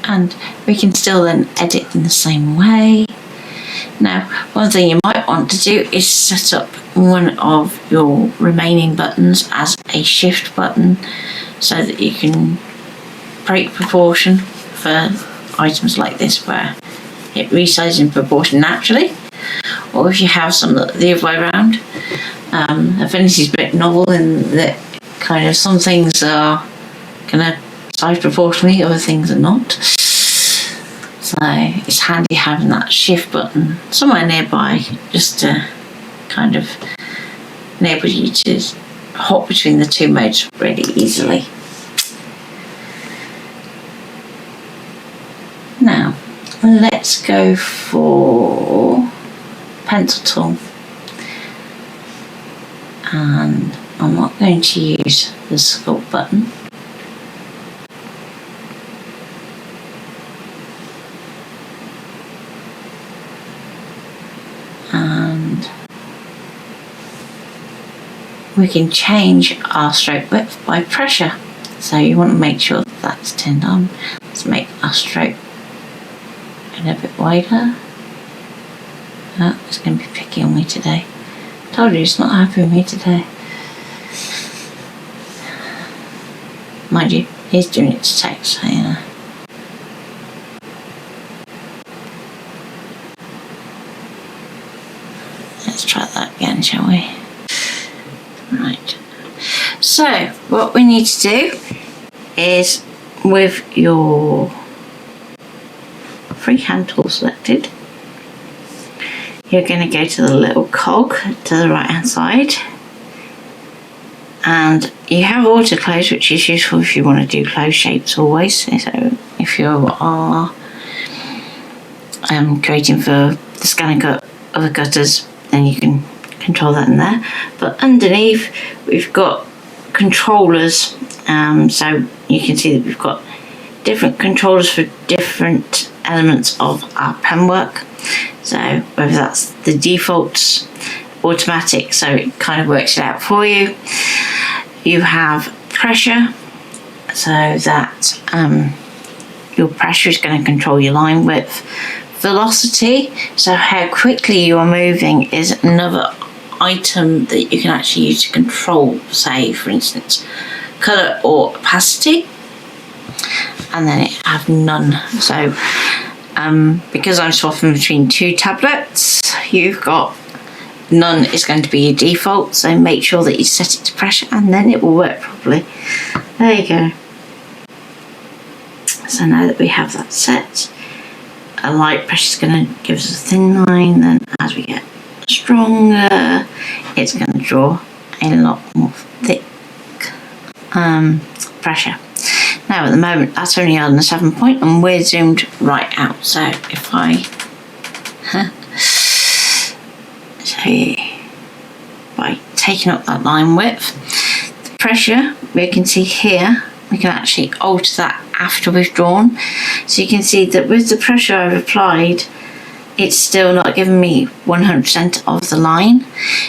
And we can still then edit in the same way. Now, one thing you might want to do is set up one of your remaining buttons as a shift button so that you can break proportion for items like this where it resizes in proportion naturally, or if you have some the other way around. Affinity is a bit novel in that kind of some things are going to size proportionally, other things are not. So it's handy having that shift button somewhere nearby just to kind of enable you to hop between the two modes really easily. Now let's go for pencil tool, and I'm not going to use the sculpt button. And we can change our stroke width by pressure, so you want to make sure that that's turned on. Let's make our stroke a bit wider. Oh, it's going to be picky on me today. Told you it's not happy with me today. Mind you, he's doing it to text, so you know. Let's try that again, shall we? Right. So, what we need to do is, with your freehand tool selected, you're going to go to the little cog to the right hand side, and you have auto close, which is useful if you want to do close shapes always. So if you are creating for the scanner cut of the cutters, then you can control that in there. But underneath we've got controllers, so you can see that we've got different controllers for different elements of our pen work. So whether that's the defaults, automatic, so it kind of works it out for you. You have pressure, so that your pressure is going to control your line width. Velocity, so how quickly you are moving, is another item that you can actually use to control, say for instance colour or opacity. And then it have none, so because I'm swapping between two tablets, you've got none is going to be your default, so make sure that you set it to pressure and then it will work properly. There you go. So now that we have that set, a light pressure is going to give us a thin line, then as we get stronger it's going to draw a lot more thick pressure. Now at the moment that's only on the 7 point and we're zoomed right out, so if I by taking up that line width, the pressure we can see here, we can actually alter that after we've drawn. So you can see that with the pressure I've applied, it's still not giving me 100% of the line.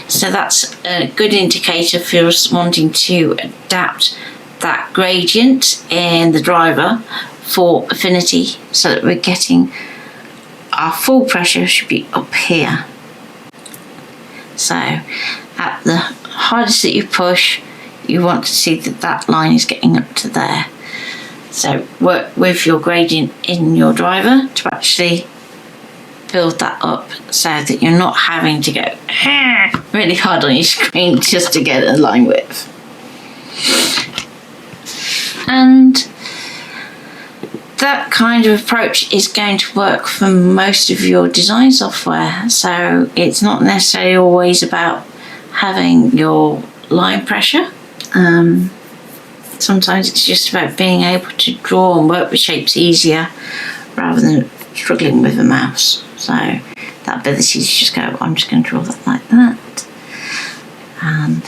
So that's a good indicator for us wanting to adapt that gradient in the driver for affinity, so that we're getting our full pressure should be up here. So at the hardest that you push, you want to see that that line is getting up to there. So work with your gradient in your driver to actually build that up, so that you're not having to go really hard on your screen just to get a line width. And that kind of approach is going to work for most of your design software. So it's not necessarily always about having your line pressure. Sometimes it's just about being able to draw and work with shapes easier rather than struggling with a mouse. So that ability to just go, I'm just going to draw that like that. And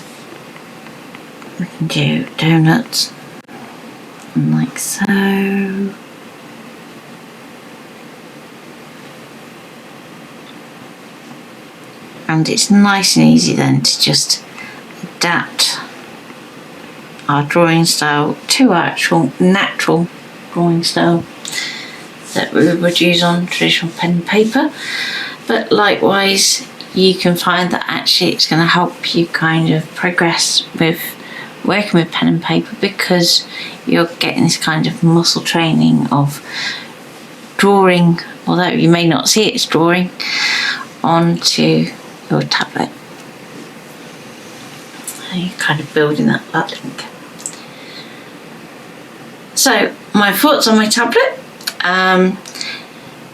we can do donuts like so. And it's nice and easy then to just adapt our drawing style to our actual natural drawing style that we would use on traditional pen and paper. But likewise, you can find that actually it's going to help you kind of progress with working with pen and paper, because you're getting this kind of muscle training of drawing, although you may not see it's drawing, onto your tablet. So you're kind of building that link. So my thoughts on my tablet.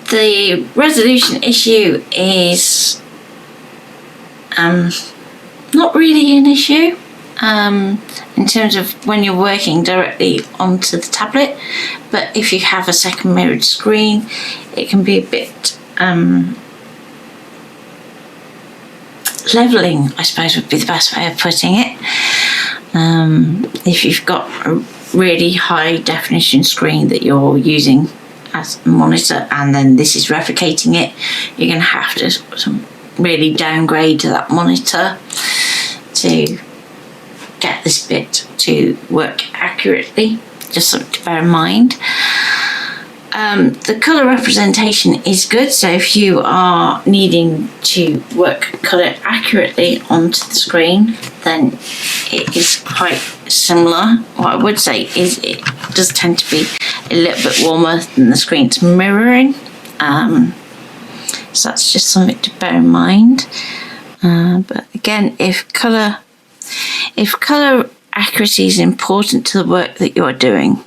The resolution issue is not really an issue in terms of when you're working directly onto the tablet, but if you have a second mirrored screen, it can be a bit leveling, I suppose would be the best way of putting it. If you've got a really high definition screen that you're using as a monitor, and then this is replicating it, you're going to have to really downgrade to that monitor to get this bit to work accurately. Just something to bear in mind. The colour representation is good, so if you are needing to work colour accurately onto the screen, then it is quite similar. What I would say is it does tend to be a little bit warmer than the screen's mirroring, so that's just something to bear in mind. But again, if colour accuracy is important to the work that you're doing,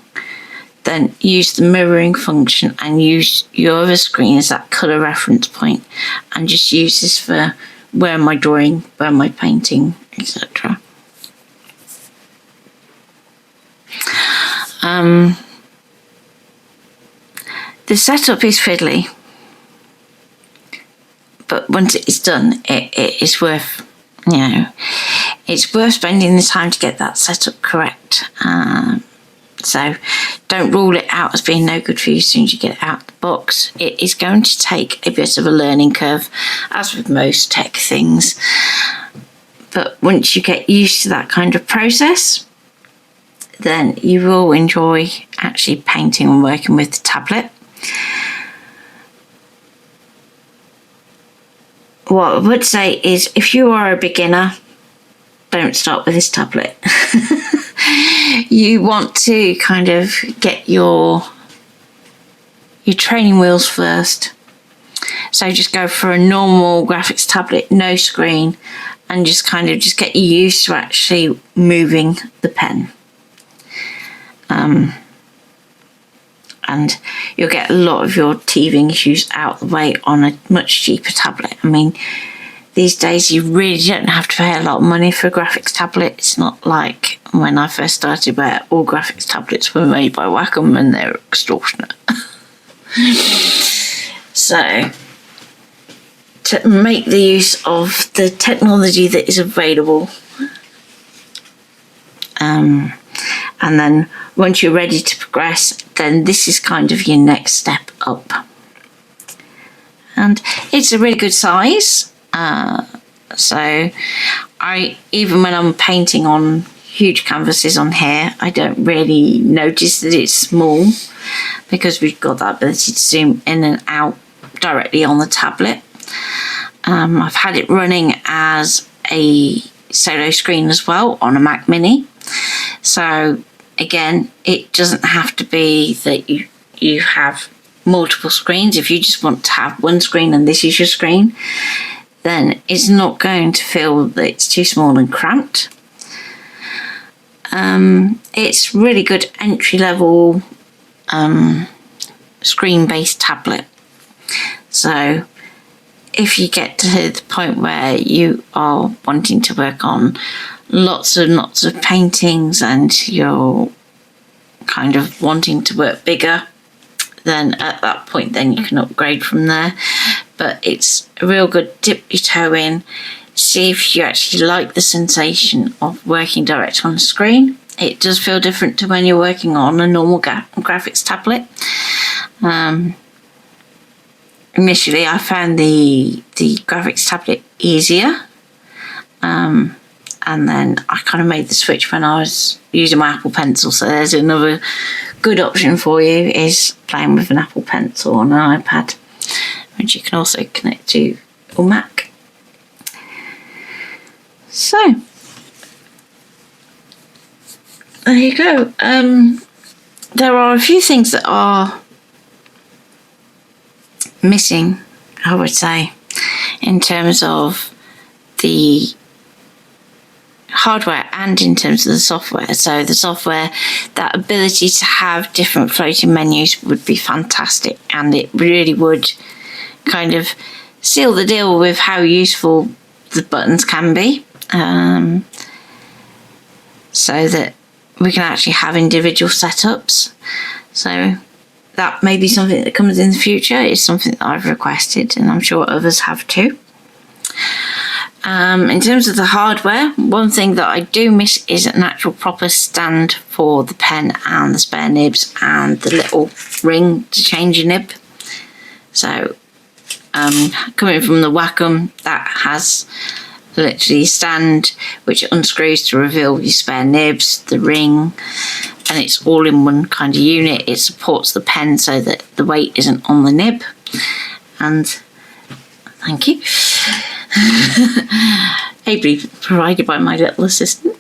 then use the mirroring function and use your other screen as that colour reference point, and just use this for where am I drawing, where am I painting, etc. The setup is fiddly, but once it is done, it is worth, it's worth spending the time to get that setup correct. So don't rule it out as being no good for you as soon as you get it out of the box. It is going to take a bit of a learning curve, as with most tech things. But once you get used to that kind of process, then you will enjoy actually painting and working with the tablet. What I would say is, if you are a beginner, don't start with this tablet. You want to kind of get your training wheels first. So just go for a normal graphics tablet, no screen, and just get you used to actually moving the pen. And you'll get a lot of your teething issues out of the way on a much cheaper tablet. I mean, these days you really don't have to pay a lot of money for a graphics tablet. It's not like when I first started, where all graphics tablets were made by Wacom and they're extortionate. So, to make the use of the technology that is available, and then once you're ready to progress, then this is kind of your next step up. and it's a really good size. So even when I'm painting on huge canvases on here, I don't really notice that it's small, because we've got that ability to zoom in and out directly on the tablet. I've had it running as a solo screen as well on a Mac Mini. So again, it doesn't have to be that you have multiple screens. If you just want to have one screen and this is your screen, then it's not going to feel that it's too small and cramped. It's really good entry-level screen-based tablet. So if you get to the point where you are wanting to work on lots and lots of paintings and you're kind of wanting to work bigger, then at that point then you can upgrade from there. But it's a real good dip your toe in, see if you actually like the sensation of working direct on the screen. It does feel different to when you're working on a normal graphics tablet. Initially I found the graphics tablet easier, and then I kind of made the switch when I was using my Apple Pencil. So there's another good option for you, is playing with an Apple Pencil on an iPad, which you can also connect to your Mac. So there you go. There are a few things that are missing, I would say, in terms of the hardware and in terms of the software. So the software, that ability to have different floating menus would be fantastic, and it really would kind of seal the deal with how useful the buttons can be, so that we can actually have individual setups. So that may be something that comes in the future. It's something that I've requested, and I'm sure others have too. In terms of the hardware, one thing that I do miss is an actual proper stand for the pen and the spare nibs and the little ring to change your nib. So coming from the Wacom, that has literally a stand which unscrews to reveal your spare nibs, the ring, and it's all in one kind of unit. It supports the pen so that the weight isn't on the nib. And thank you. Ably provided by my little assistant.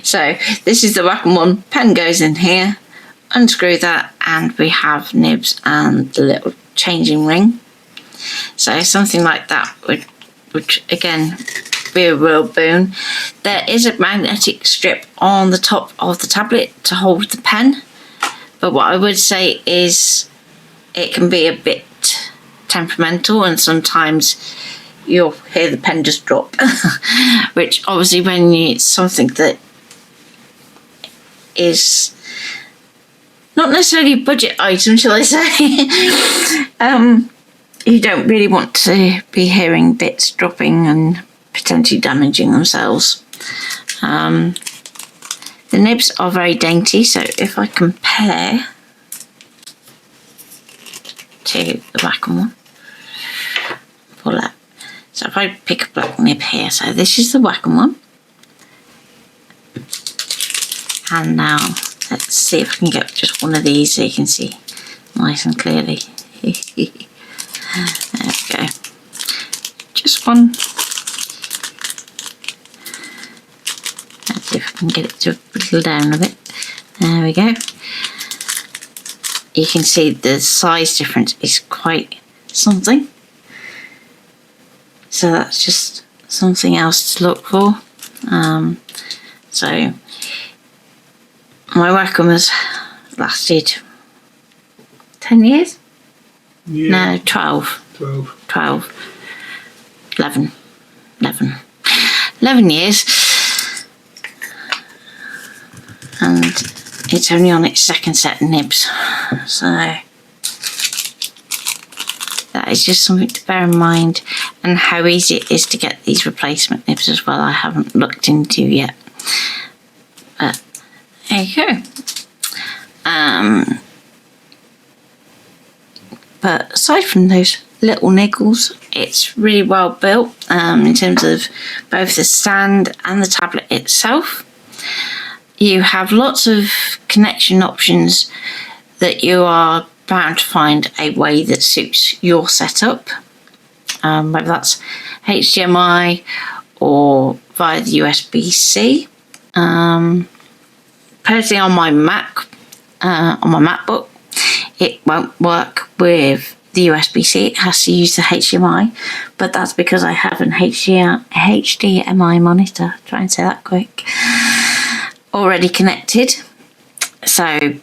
So this is the Wacom one. Pen goes in here, unscrew that, and we have nibs and the little changing ring. So something like that would again be a real boon. There is a magnetic strip on the top of the tablet to hold the pen, but what I would say is it can be a bit temperamental, and sometimes you'll hear the pen just drop. Which obviously, when it's something that is not necessarily a budget item, shall I say, you don't really want to be hearing bits dropping and potentially damaging themselves. The nibs are very dainty, so if I compare to the Wacom one, pull up. So if I pick a black nib here, so this is the Wacom one. And now let's see if I can get just one of these so you can see nice and clearly. There we go. Just one. Let's see if I can get it to whittle down a bit. There we go. You can see the size difference is quite something. So that's just something else to look for. So my Wacom has lasted 10 years? Yeah. No, 12. 11 years. And it's only on its second set of nibs. So that is just something to bear in mind, and how easy it is to get these replacement nibs as well. I haven't looked into yet. But there you go. But aside from those little niggles. It's really well built in terms of both the stand and the tablet itself. You have lots of connection options that you are bound to find a way that suits your setup, whether that's HDMI or via the USB-C. Personally, on my MacBook, it won't work with the USB-C. It has to use the HDMI, but that's because I have an HDMI monitor, try and say that quick, already connected, so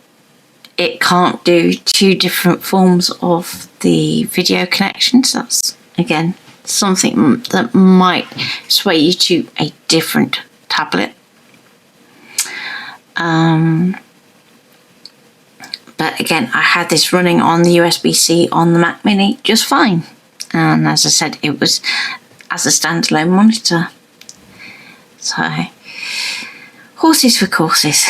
it can't do two different forms of the video connection. So that's, again, something that might sway you to a different tablet. But again, I had this running on the USB-C on the Mac Mini just fine. And as I said, it was as a standalone monitor. So, horses for courses.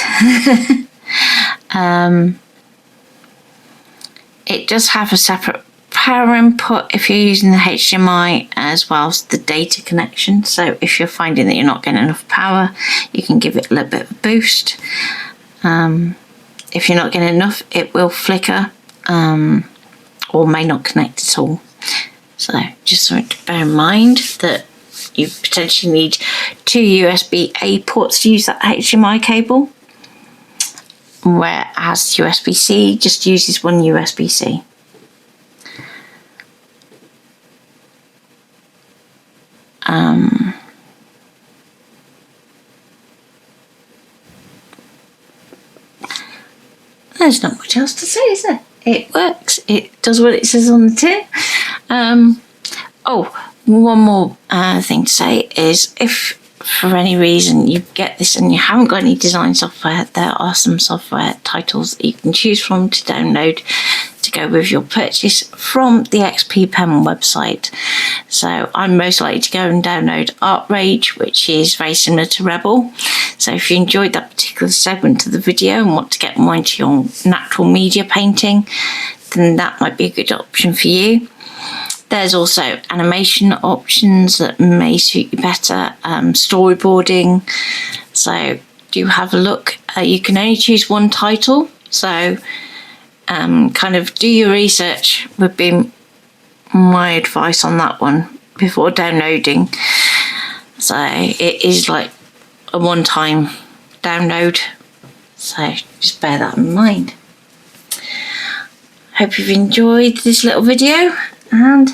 It does have a separate power input if you're using the HDMI as well as the data connection. So if you're finding that you're not getting enough power, you can give it a little bit of a boost. If you're not getting enough, it will flicker or may not connect at all. So just something to bear in mind, that you potentially need two USB-A ports to use that HDMI cable, whereas USB-C just uses one USB-C. There's not much else to say, is there? It works. It does what it says on the tin. Oh, one more thing to say is, if for any reason you get this and you haven't got any design software, there are some software titles that you can choose from to download to go with your purchase from the XP Pen website. So I'm most likely to go and download Art Rage, which is very similar to Rebelle. So if you enjoyed that particular segment of the video and want to get more into your natural media painting, then that might be a good option for you. There's also animation options that may suit you better, storyboarding. So do have a look. You can only choose one title, so kind of do your research would be my advice on that one before downloading. So it is like a one-time download, so just bear that in mind. Hope you've enjoyed this little video, and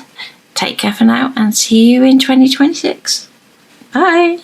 take care for now, and see you in 2026. Bye.